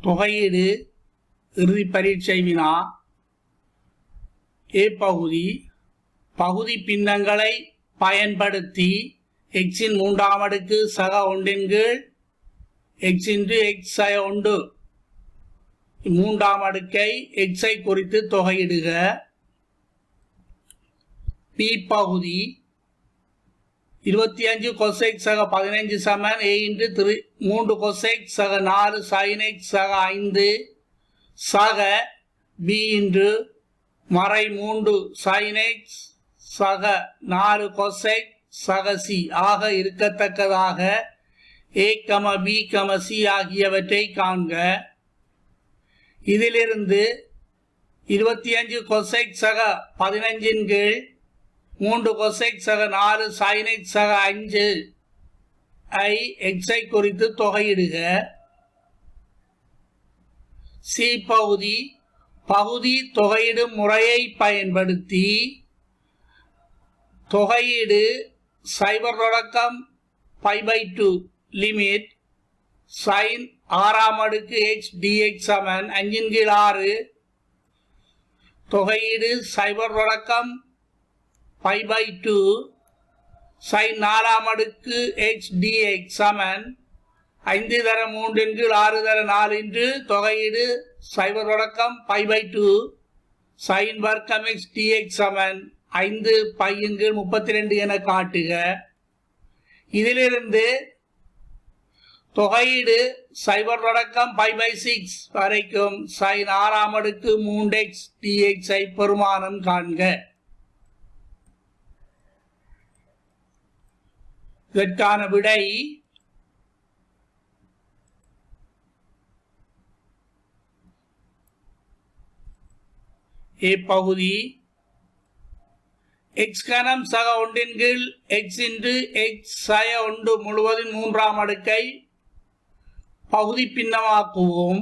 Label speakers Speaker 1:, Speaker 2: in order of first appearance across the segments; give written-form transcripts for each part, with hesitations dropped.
Speaker 1: தொகையீடு இறுதி பரீட்சை வினா. ஏ பகுதி. பகுதி பின்னங்களை பயன்படுத்தி எக்ஸின் மூன்றாம் அடுக்கு சக ஒன்றின் கீழ் எக்ஸ் இன்டு எக்ஸ் சக ஒன்று மூன்றாம் அடுக்கை எக்ஸை குறித்து தொகையிடுக. பி பகுதி. 25 cosec சக 15 சமன் a இன்டு 3 cosec சக 4 sin x சக 5 சக b இன்டு மறை 3 sin x சக 4 cosec சக c ஆக இருக்கத்தக்கதாக a, b, c ஆகியவற்றை காண்க. இதிலிருந்து 25 cosec சக 15 கீழ் 3 cosec சக 4 sin x சக 5 ஐ எக்ஸை குறித்து தொகையிடுக. சி பகுதி. பகுதி தொகையிடும் முறையை பயன்படுத்தி தொகையீடு 0 தொடக்கம் π/2 லிமிட் sin 6ஆம் அடுக்கு x dx சமன் 5/6 தொகையீடு 0 தொடக்கம் π/2 sin 4ஆம் அடுக்கு x dx சமன் 5/3/6/4 என்று தொகையீடு 0 தொடக்கம் π/2 sin வர்க்கம் x dx சமன் 5π/32 என காட்டுக. இதிலிருந்து தொகையீடு 0 தொடக்கம் π/6 வரைக்கும் sin 6ஆம் அடுக்கு 3x dx ஐ பெருமானம் காண்க. இதற்கான விடை ஏ பகுதி. எக்ஸ் கணம் சக ஒன்றின் கீழ் எக்ஸ் இன்டு எக்ஸ் சக ஒன்று முழுவதின் மூன்றாம் அடுக்கை பகுதி பின்னமாக்குவோம்.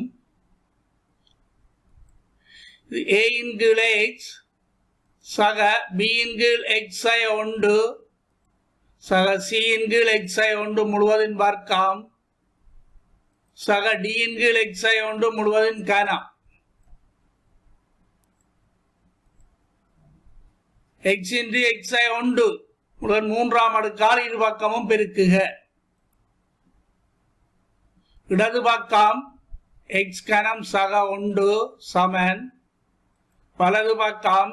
Speaker 1: a இன் கீழ் எக்ஸ் சக b இன் கீழ் எக்ஸ் சக ஒன்று சக c இன் கீழ் எக்ஸ் சக ஒன்று முழுவதின் வர்க்கம் சக d இன் கீழ் எக்ஸ் சக ஒன்று முழுவதின் கனம் x இன்டு எக்ஸ் சக ஒன்று முழுவதின் மூன்றாம் அடுக்கால் இரு பக்கமும் பெருக்குக. இடது பக்கம் எக்ஸ் கணம் சக ஒன்று சமன் வலது பக்கம்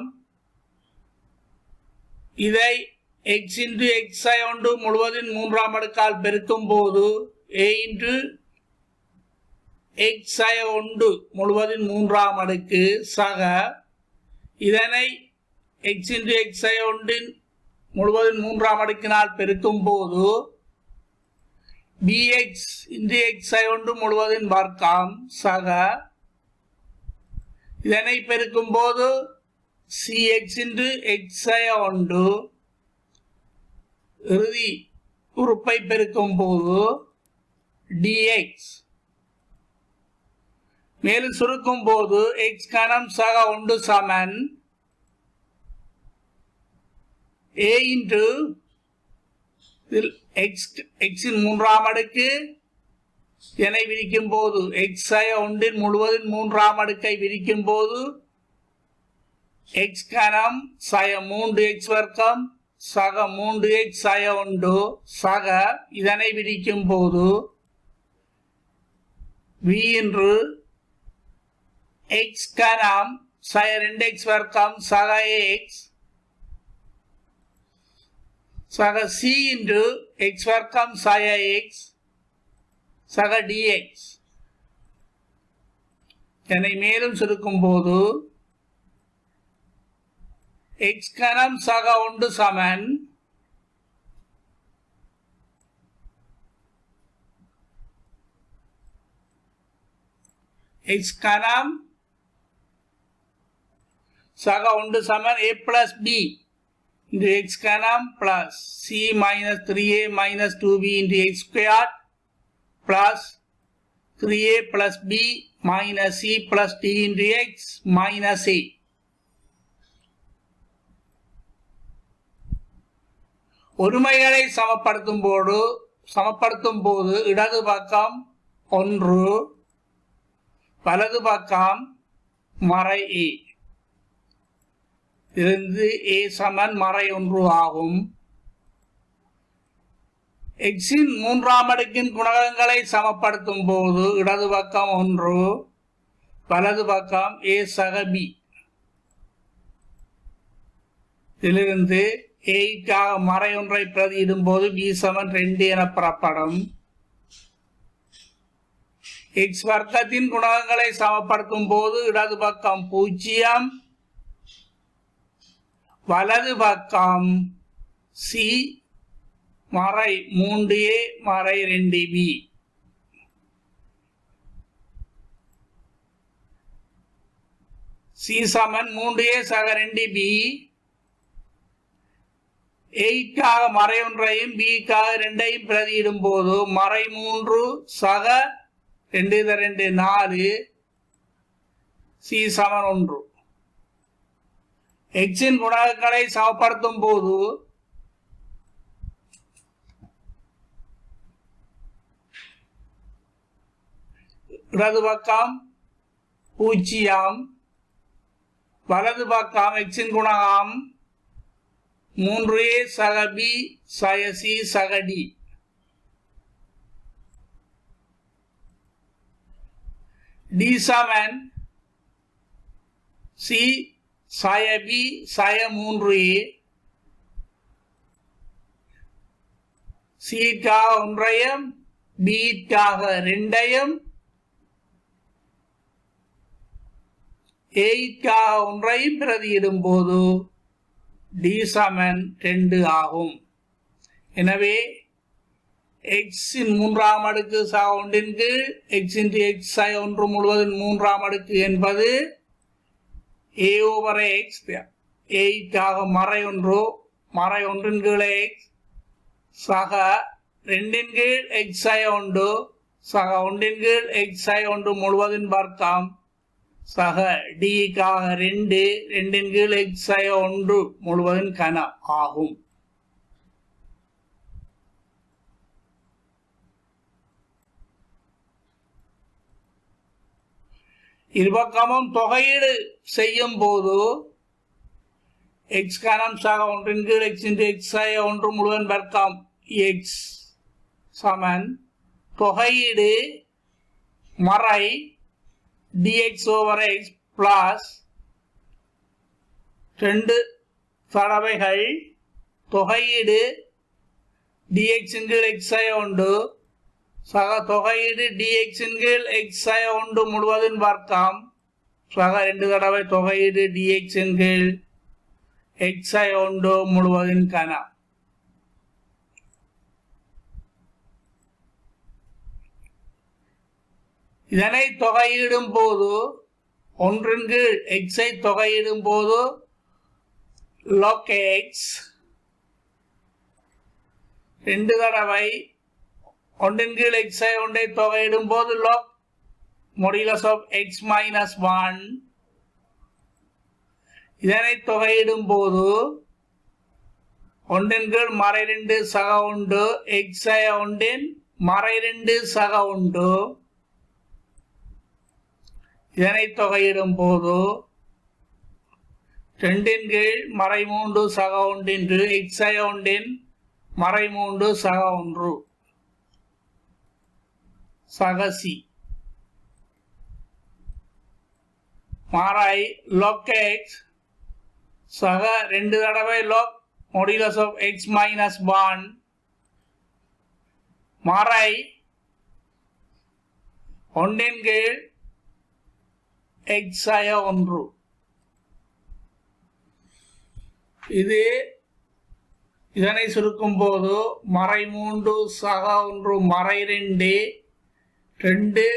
Speaker 1: இதை எக்ஸ் இன்டு எக்ஸ் சக ஒன்று முழுவதின் மூன்றாம் அடுக்கால் பெருக்கும் போது a இன்டு எக்ஸ் சக ஒன்று முழுவதின் மூன்றாம் அடுக்கு சக இதனை எக்ஸ் இன்டு எக்ஸ் சக ஒன்றின் முழுவதின் மூன்றாம் அடுக்கினால் பெருக்கும் போது bx இன்டு எக்ஸ் சக ஒன்று முழுவதின் வர்க்கம் சக இதனை பெருக்கும் போது cx இன்டு எக்ஸ் சக ஒன்று இறுதி உறுப்பை பெருக்கும் போது dx மேலும் சுருக்கும் போது எக்ஸ் கணம் சக ஒன்று சமன் a இன்டு எக்ஸின் மூன்றாம் அடுக்கு என விரிக்கும் போது எக்ஸ் சக ஒன்றின் முழுவதின் மூன்றாம் அடுக்கை விரிக்கும் போது எக்ஸ் கணம் சக 3x வர்க்கம் சக 3x சக ஒன்று சக இதனை விரிக்கும் போது v என்று எக்ஸ் கணம் சக 2x வர்க்கம் சக x சக c இன்டு எக்ஸ் வர்க்கம் சக எக்ஸ் சக dx இதனை மேலும் சுருக்கும் போது எக்ஸ் கணம் சக ஒன்று சமன் எக்ஸ் கணம் சக ஒன்று சமன் a plus b into x canam plus c minus 3a minus 2b into x squared plus 3a plus b minus c plus d into x minus a. ஒருமைகளை சமப்படுத்தும் போது இடது பக்கம் 1 வலது பக்கம் மறை a இருந்து a சமன் மறை 1 ஆகும். எக்ஸின் மூன்றாம் அடுக்கின் குணகங்களை சமப்படுத்தும் போது இடது பக்கம் 1 வலது பக்கம் a சக b. இதிலிருந்து a-க்காக மறை 1 பிரதியிடும் போது b சமன் 2 என பெறப்படும். x வர்க்கத்தின் குணகங்களை சமப்படுத்தும் போது இடது பக்கம் 0 வலது பக்கம் c மறை 3a மறை 2b. c சமன் 3a சக 2b. a-க்காக மறை 1ஐயும் b-க்காக 2ஐயும் பிரதியிடும் போது மறை 3 சக 2 2 4 c சமன் 1. x-இன் குணகங்களை சமப்படுத்தும் போது இடது பக்கம் 0 வலது பக்கம் x-இன் குணகம் 3a சக b சக c சக d. d சமன் c சய b சய 3a. c-க்காக 1ஐயும் b-க்காக 2ஐயும் a-க்காக 1ஐயும் பிரதியிடும் போது d சமன் 2 ஆகும். எனவே x-இன் மூன்றாம் அடுக்கு சக 1 கீழ் x into x சக 1 முழுவதின் மூன்றாம் அடுக்கு என்பது a over x. a-க்காக மறை 1 மறை 1 கீழ் x சக 2 கீழ் x சக 1 சக 1 கீழ் x சக 1 முழுவதின் வர்க்கம் சக d-க்காக 2 2 கீழ் x சக 1 முழுவதின் கனம் ஆகும். இருபக்கமும் தொகையீடு செய்யும் போது x கனம் சக 1 கீழ் x into x சக 1 முழுவதின் வர்க்கம் x சமன் தொகையீடு மறை dx over x plus 2 தடவைகள் தொகையீடு dx கீழ் x சக 1 சக தொகையீடு dx கீழ் x சக 1 முழுவதின் வர்க்கம் சக 2 தடவை தொகையீடு dx கீழ் x சக 1 முழுவதின் கனம். இதனை தொகையிடும் போது 1 கீழ் x ஐ தொகையிடும் போது log x 2 தடவை 1 கீழ் x ஐ 1 தொகையிடும் போது log modulus of x minus 1. இதனை தொகையிடும் போது 1 கீழ் மறை 2 சக 1 x சக 1 மறை 2 சக 1. இதனை தொகையிடும் போது 2 கீழ் மறை 3 சக 1 என்று x சக 1 மறை 3 சக 1 சக c மறை log x சக 2 தடவை log modulus of x minus 1 மறை 1 கீழ் x சக 1. இதனை சுருக்கும் போது மறை 3 சக 1 மறை 2 2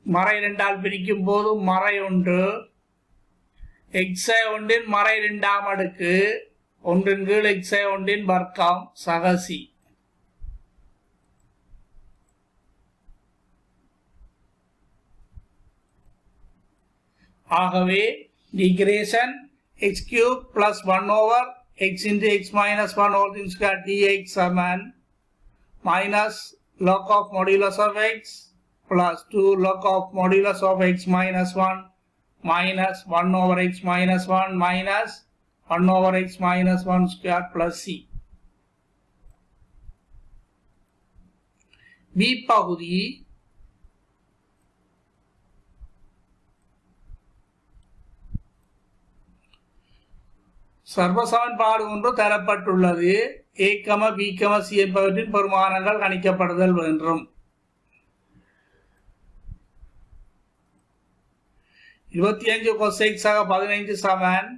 Speaker 1: மறை 2ஆல் பிரிக்கும் போது மறை 1 x சக 1 மறை 2ஆம் அடுக்கு 1 கீழ் x சக 1 வர்க்கம் சக c. ஆகவே டிகிரேஷன் x cube plus 1 over x into x minus 1 whole square dx Saman minus log of modulus of x plus 2 log of modulus of x minus 1 minus 1 over x minus 1 minus 1 over x minus 1 square plus c. B பகுதி சர்வ சமன்பாடு ஒன்று தரப்பட்டுள்ளது. a, b, c என்பவற்றின் பெருமானங்கள் கணிக்கப்படுதல் வேண்டும். 25 cosec சக 15 சமன்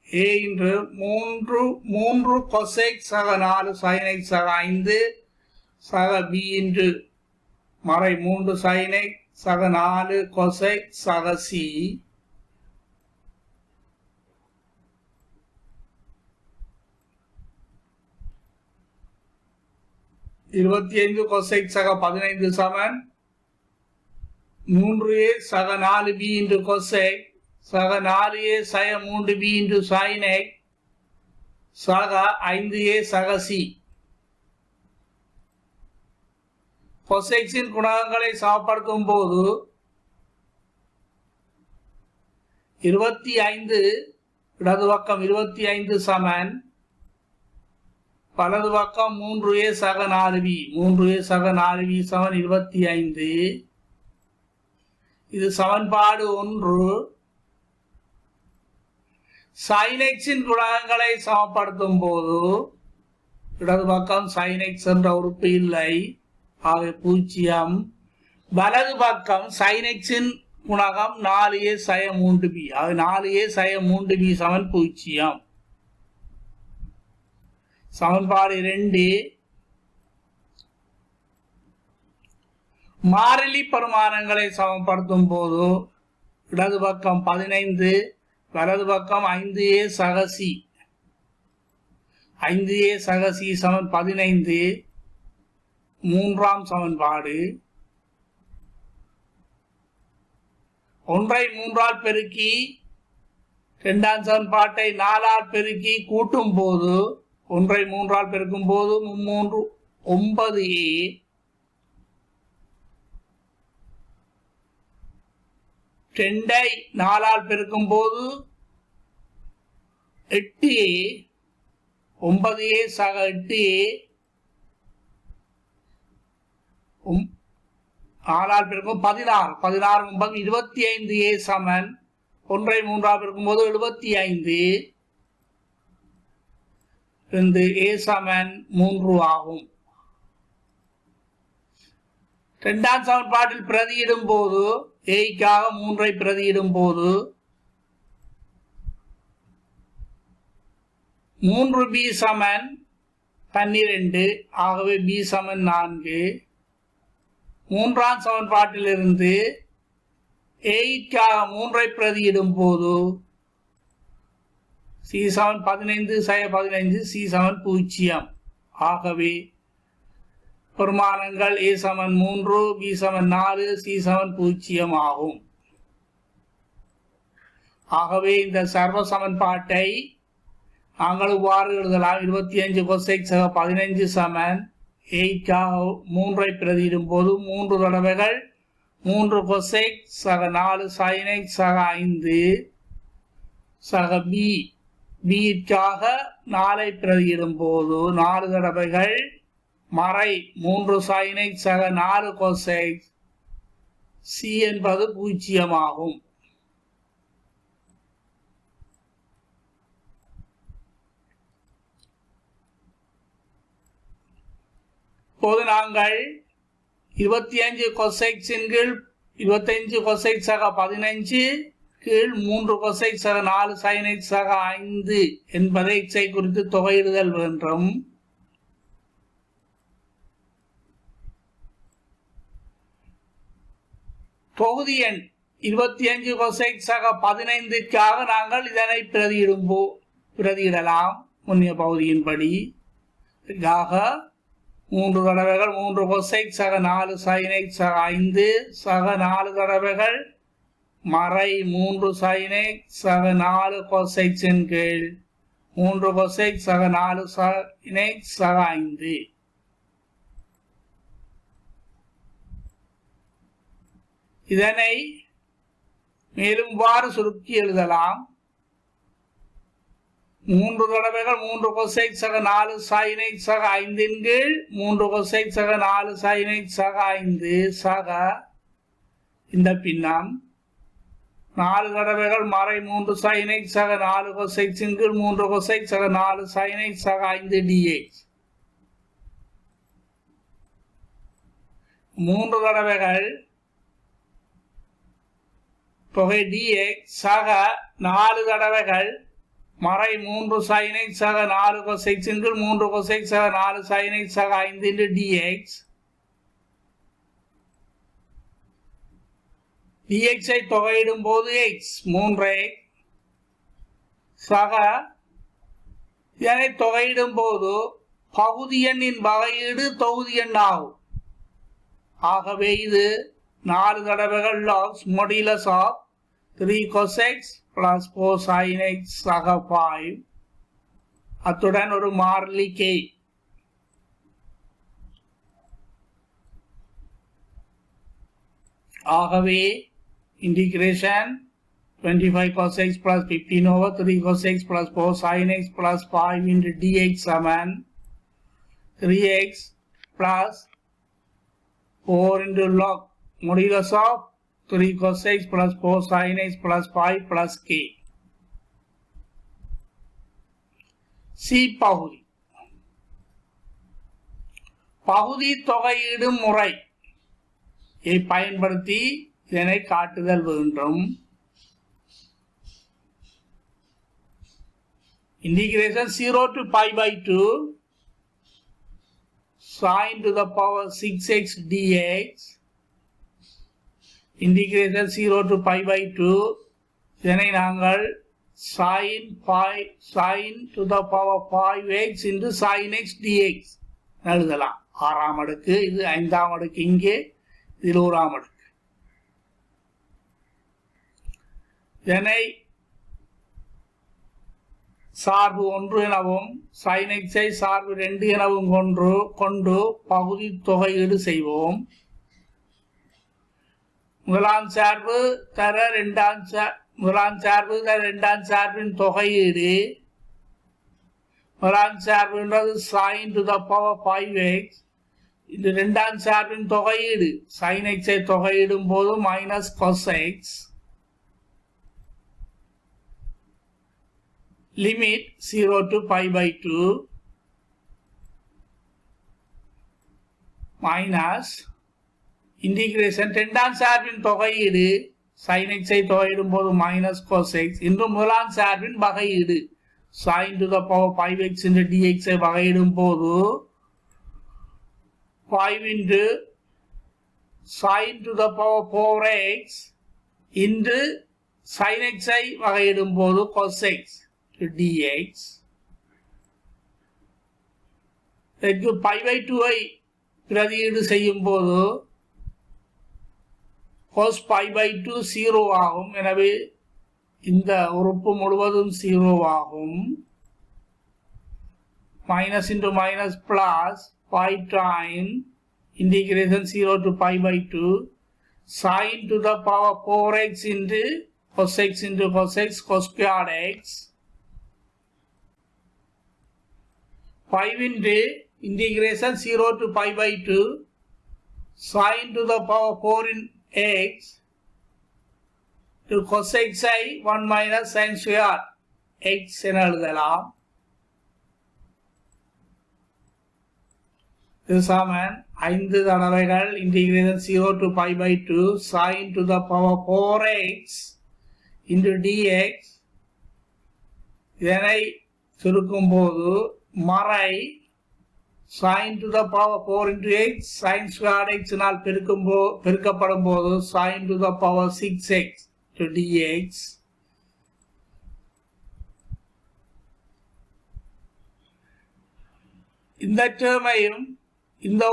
Speaker 1: a இன்று 3 cosec சக 4 sin x சக 5 சக b இன்று மறை 3 sin x சக 4 cosec சக c 25 cosec சக 15 சமன் 3a சக 4b இன்று cosec சக 4a சக 3b இன்று sin x சக 5a சக c. cosecன் குணகங்களை சமப்படுத்தும் போது 25 இடது பக்கம் 25 சமன் வலது பக்கம் 3a சக 4b 3a சக 4b சமன் 25. இது சமன்பாடு 1. sin x இன் குணகங்களை சமப்படுத்தும் போது இடது பக்கம் sin x என்ற உறுப்பு இல்லை, ஆக 0. வலது பக்கம் sin x இன் குணகம் 4a சய 3b, ஆக 4a சய 3b சமன் 0. சமன்பாடு 2 மாறிலி பரிமாணங்களை சமப்படுத்தும் போது இடது பக்கம் 15 வலது பக்கம் 5a சக c 5a சக c சமன் 15. மூன்றாம் சமன்பாடு 1 ஐ 3 ஆல் பெருக்கி இரண்டாம் சமன்பாட்டை 4 ஆல் பெருக்கி கூட்டும் போது 1 ஐ 3 ஆல் பெருக்கும் போது 3 9a 2 ஐ 4 ஆல் பெருக்கும் போது 8a 9a சக 8a 4 ஆல் பெருக்கும் 16 9 25a சமன் 1 ஐ 3 ஆல் பெருக்கும் போது 75 a சமன் 3 ஆகும். இரண்டாம் சமன்பாட்டில் பிரதியிடும் போது a-க்காக 3 ஐ பிரதியிடும் போது 3b சமன் 12, ஆகவே b சமன் 4. மூன்றாம் சமன்பாட்டிலிருந்து a-க்காக 3 ஐ பிரதியிடும் போது c சமன் 15 சய 15 c சமன் 0. ஆகவே பெருமானங்கள் a Saman 3 b Saman 4 c சமன் 0 ஆகும். ஆகவே இந்த சர்வ சமன்பாட்டை நாங்கள் இவ்வாறு எழுதலாம். 25 cosec சக 15 சமன் a-க்காக 3 ஐ பிரதியிடும் போது 3 தடவைகள் 3 cosec சக 4 sin x சக 5 சக b-க்காக 4 ஐ பிரதியிடும் போது 4 தடவைகள் மறை 3 sin x சக 4 cosec c என்பது 0 ஆகும். இப்போது நாங்கள் 25 cosec இன் கீழ் 25 cosec சக 15 கீழ் 3 cosec சக 4 sin x சக 5 என்பதை x ஐ குறித்து தொகையிடுதல் வேண்டும். தொகுதி எண் 25 cosec சக 15க்காக நாங்கள் இதனை பிரதியிடலாம். முன்னிய பகுதியின்படி 3 தடவைகள் 3 cosec சக 4 sin x சக 5 சக 4 தடவைகள் மறை 3 sin x சக 4 cosec இன் கீழ் 3 cosec சக 4 sin x சக 5. இதனை மேலும் வாறு சுருக்கி எழுதலாம். 3 தடவைகள் 3 cosec சக 4 sin x சக 5 இன் கீழ் 3 cosec சக 4 sin x சக 5 சக இந்த பின்னம் 4 தடவைகள் மறை 3 sin x சக 4 cosec இன் கீழ் 3 cosec சக 4 sin x சக 5 dx. 3 தடவைகள் தொகை dx சக 4 தடவைகள் மறை 3 sin x சக 4 cosec இன் கீழ் 3 cosec சக 4 sin x சக 5 into dx. dx ஐ தொகையிடும் போது x 3x சக இதனை தொகையிடும் போது பகுதி எண்ணின் வகையீடு தொகுதி எண் ஆகும். ஆகவே இது 4 தடவைகள் log modulus of 3 cosec plus 4 sin x சக 5 அத்துடன் ஒரு மாறிலி k. ஆகவே integration 25 cosec plus 15 over 3 cosec plus 4 sin x plus 5 into dx Saman 3x plus 4 into log modulus of 3 cosec plus 4 sin x plus 5 plus k. C பகுதி பகுதி தொகையீடு முறை பயன்படுத்தி இதனை காட்டுதல் வேண்டும். Integration 0 to pi by 2 sin to the power 6x dx. Integration 0 to pi by 2 இதனை நாங்கள் sin to the power 5x into sin x dx எழுதலாம். 6ஆம் அடுக்கு, இது 5ஆம் அடுக்கு, இங்கே இதில் 1ஆம் அடுக்கு. இதனை சார்பு 1 எனவும் sin x ஐ சார்பு 2 எனவும் கொண்டு பகுதி தொகையீடு செய்வோம். முதலாம் சார்பு தர இரண்டாம் சார்பின் தொகையீடு. முதலாம் சார்புன்றது sin to the power 5x. இது இரண்டாம் சார்பின் தொகையீடு sin x ஐ தொகையிடும் போது minus cos x. limit 0 to pi by 2 minus integration இரண்டாம் சார்பின் தொகையீடு sin x ஐ தொகையிடும் போது minus cos x என்று முதலாம் சார்பின் வகையீடு sin to the power 5x into dx ஐ வகையிடும் போது 5 into sin to the power 4x into sin x ஐ வகையிடும் போது cos x to dx. இதற்கு pi by 2 ஐ பிரதியீடு செய்யும் போது cos pi by 2 0 ஆகும். எனவே இந்த உறுப்பு முழுவதும் 0 ஆகும். minus into minus plus pi time integration 0 to pi by 2 sin to the power 4x into cos x cos squared x. 5 into integration 0 to pi by 2 sin to the power 4 in x to cos x I 1 minus sin square x என எழுதலாம். இது சமன் 5 தடவைகள் integration 0 to pi by 2 sin to the power 4x into dx. இதனை சுருக்கும் போது மறை sin to the power 4 into x sin squared x னால் பெருக்கப்படும் போது sin to the power 6x to dx. இந்த டேர்மையும் இந்த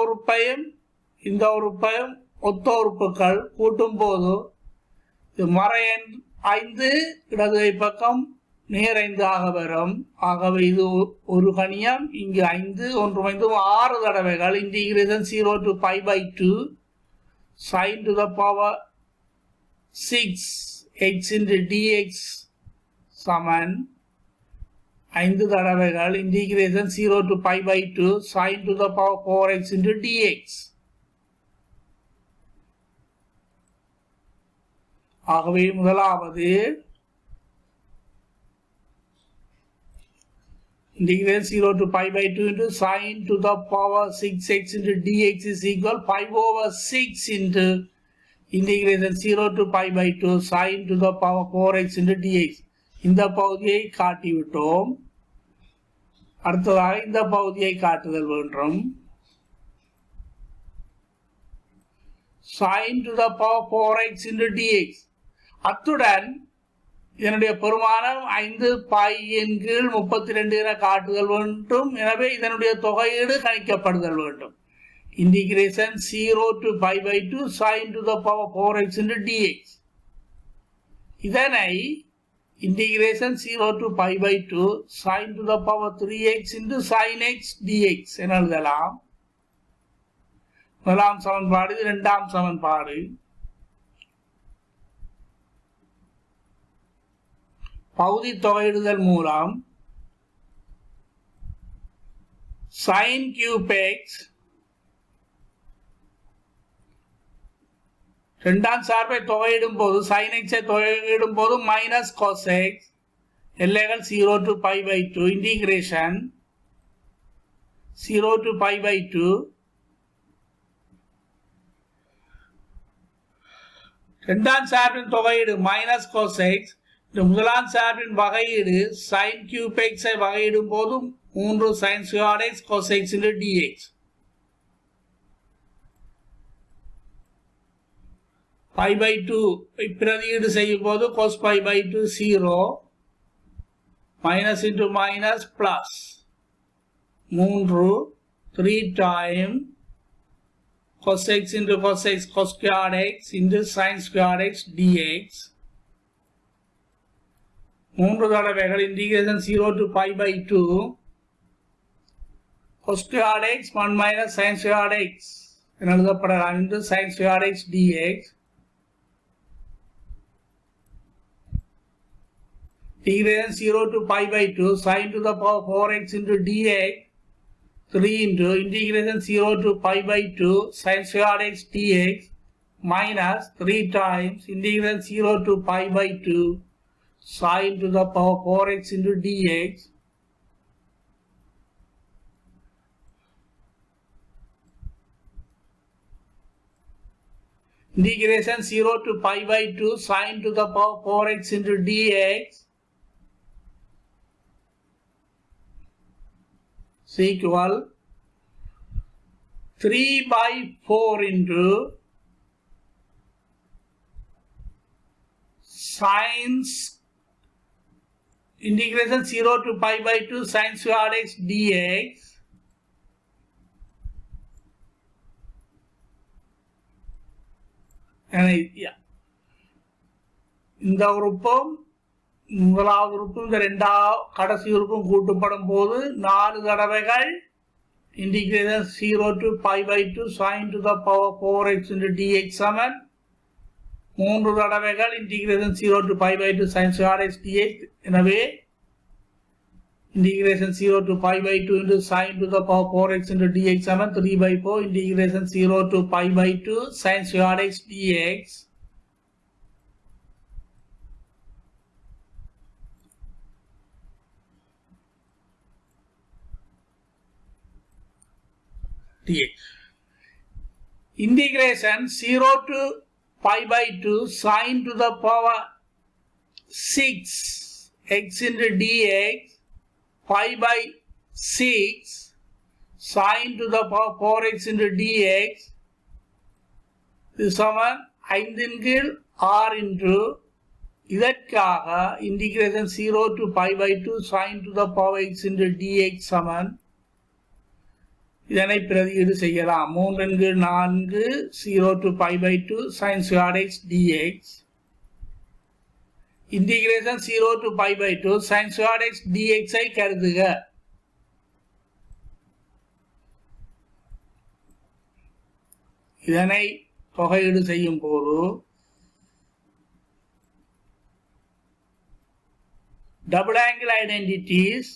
Speaker 1: உறுப்பையும் ஒத்த உறுப்புகள் கூட்டும் போது மறை 5 இடது கை பக்கம் நேர் 5 ஆக வரும். ஆகவே இது ஒரு கணியம். இங்கு 5 1 6 தடவைகள் integration 0 to pi by 2 sin to the power 6x into dx சமன் 5 தடவைகள் integration 0 to pi by 2 sin to the power 4x into dx. ஆகவே முதலாவது integration 0 to pi by 2 into sin to the power 6x into dx is equal 5 over 6 into integration 0 to pi by 2 sin to the power 4x into dx. இந்த பகுதியை காட்டிவிட்டோம். அடுத்ததாக இந்த பகுதியை காட்டுதல் வேண்டும். sin to the power 4x into dx. அத்துடன் இதனுடைய பெருமானம் 5 பை இன் கீழ் 32 என காட்டுதல் வேண்டும். எனவே இதனுடைய தொகையீடு கணிக்கப்படுதல் வேண்டும். Integration 0 to pi by 2 sin to the power 4x into dx. இதனை integration 0 to pi by 2 sin to the power 3x into sin x dx என எழுதலாம். முதலாம் சமன்பாடு, இது இரண்டாம் சமன்பாடு. பகுதி தொகையிடுதல் மூலம் sin cube x இரண்டாம் சார்பை தொகையிடும் போது sin x ஐ தொகையிடும் போது minus cos x எல்லைகள் 0 to pi by 2 integration 0 to pi by 2 இரண்டாம் சார்பின் தொகையீடு minus cos x. இந்த முதலாம் சார்பின் வகையீடு sin cube x ஐ வகையிடும் போது 3 sin squared x cos x into dx. pi by 2 பிரதியீடு செய்யும் போது cos pi by 2 0 minus into minus plus 3 times cos x into cos x cos squared x into sin squared x dx. 3 தடவைகள் integration 0 to pi by 2 cos squared x 1 minus sin squared x என எழுதப்படலாம் into sin squared x dx. Integration 0 to pi by 2 sin to the power 4x into dx 3 into integration 0 to pi by 2 sin squared x dx minus 3 times integration 0 to pi by 2 sin to the power 4x into dx. Integration 0 to pi by 2 sin to the power 4x into dx is equal 3 by 4 into sines integration 0 to pi by 2 sin squared x dx இந்த உறுப்பும் முதலாவது உறுப்பும் இந்த கடைசி உறுப்பும் கூட்டப்படும் போது 4 தடவைகள் integration 0 to pi by 2 sin to the power 4x into dx சமன் 3 தடவைகள் integration 0 to pi by 2 sin squared x dx. எனவே integration 0 to pi by 2 into sin to the power 4x into dx Saman 3 by 4 integration 0 to pi by 2 sin squared x dx. Integration 0 to pi by 2 sin to the power 6 x into dx pi by 6 sin to the power 4x into dx is சமன் 5 இன் கீழ் r into இதற்காக integration 0 to pi by 2 sin to the power x into dx சமன் இதனை பிரதியீடு செய்யலாம். 3 இன் கீழ் 4 0 to pi by 2 sin squared x dx integration 0 to pi by 2 sin squared x dx ஐ கருதுக. இதனை தொகையீடு செய்யும் போது டபுள் ஆங்கிள் ஐடென்டிட்டிஸ்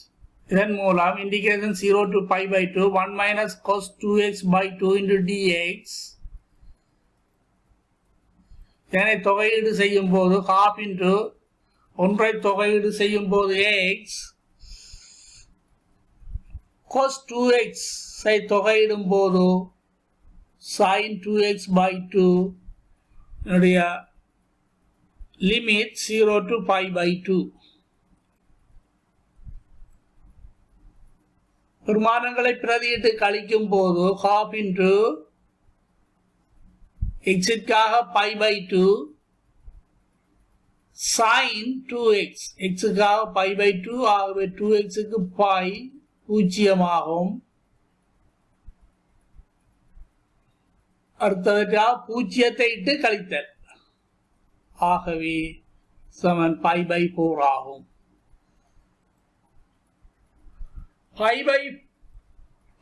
Speaker 1: இதன் மூலம் integration 0 to pi by 2 1 minus cos 2x by 2 into dx இதனை தொகையீடு செய்யும் போது half into ஒன்றை தொகையீடு செய்யும் போது x cos 2x ஐ தொகையிடும் போது sin 2x by 2 என்னுடைய லிமிட் 0 to pi by 2 பெருமானங்களை பிரதியிட்டு கழிக்கும் போது half into x-க்காக pi by 2 sin 2x x-க்காக pi by 2 ஆகவே 2x-க்கு pi பூஜ்ஜியமாகும். அடுத்ததாக பூஜ்ஜியத்தை இட்டு கழித்தல் ஆகவே சமன் pi by 4 ஆகும்.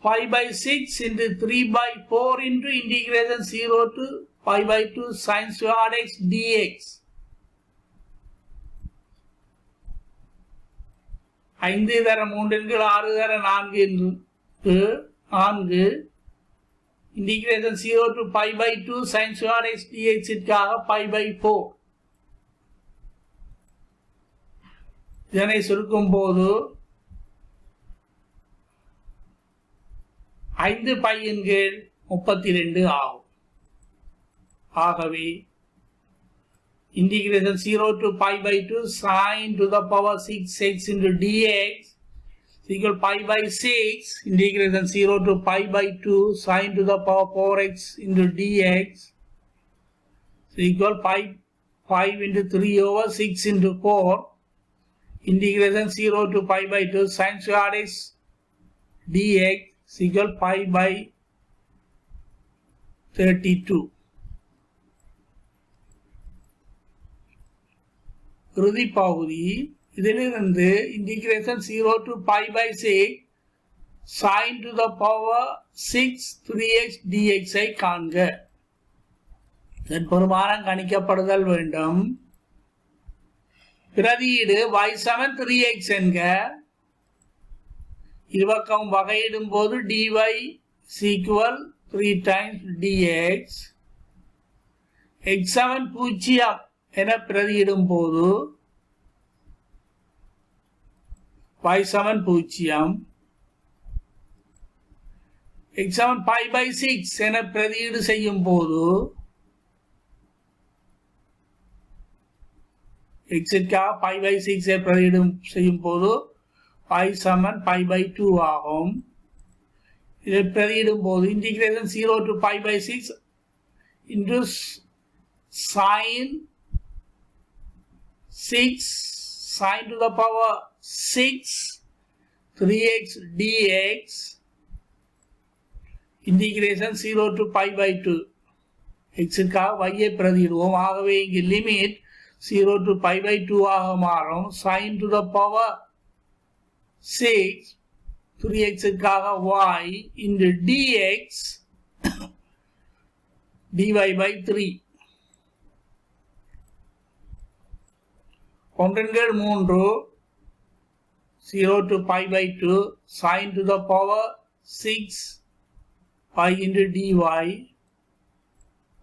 Speaker 1: pi by 6 into 3 by 4 into integration 0 to pi by 2 sin squared x dx. 5 தர 3 6 தர 4 integration 0 to pi by 2 sin squared x dx க்காக pi by 4 இதனை சுருக்கும் போது 5 pi இன் கீழ் 32 ஆகும். ஆகவே integration 0 to pi by 2 sin to the power 6x into dx is equal to pi by 6 integration 0 to pi by 2 sin to the power 4x into dx is equal to 5 into 3 over 6 into 4 integration 0 to pi by 2 sin squared x dx is equal to pi by 32. இறுதி பகுதி இதிலிருந்து integration 0 to pi by 6 sin to the power 6 3x dx ஐ காண்க. இதன் பெருமானம் கணிக்கப்படுதல் வேண்டும். பிரதியீடு y7 3x என்க. இருபக்கம் வகையிடும் போது dy is equal 3 times dx. x7 பூஜ்ஜியம் என பிரதியிடும் போது y7 பூஜ்ஜியம். x7 pi by 6 என பிரதியீடு செய்யும் போது x-க்காக pi by 6 ஐ பிரதியீடு செய்யும் போது y7 pi by 2 ஆகும். இதை பிரதியிடும் போது integration 0 to pi by 6 into sin 6 to the power 6 3x dx integration 0 to pi by 2 x-க்காக y-ஐ பிரதியிடுவோம். ஆகவே இங்கு லிமிட் 0 to pi by 2 ஆக மாறும். sin to the power 6 3x-க்காக y into dx dy by 3 ஒன்றன்கள் 3 0 to pi by 2 sin to the power 6 pi into dy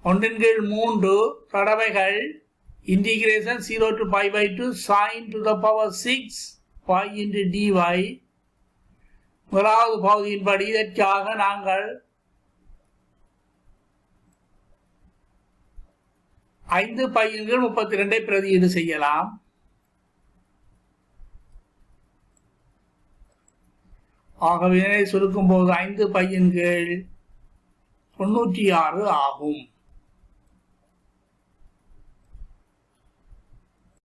Speaker 1: ஒன்றன்கள் 3 தடவைகள் integration 0 to pi by 2 sin to the power 6 pi into dy. முதலாவது பகுதியின்படி இதற்காக நாங்கள் 5 pi இன் கீழ் 32 பிரதியீடு செய்யலாம். ஆகவே சுருக்கும் போது 5 pi இன் கீழ் 96 ஆகும்.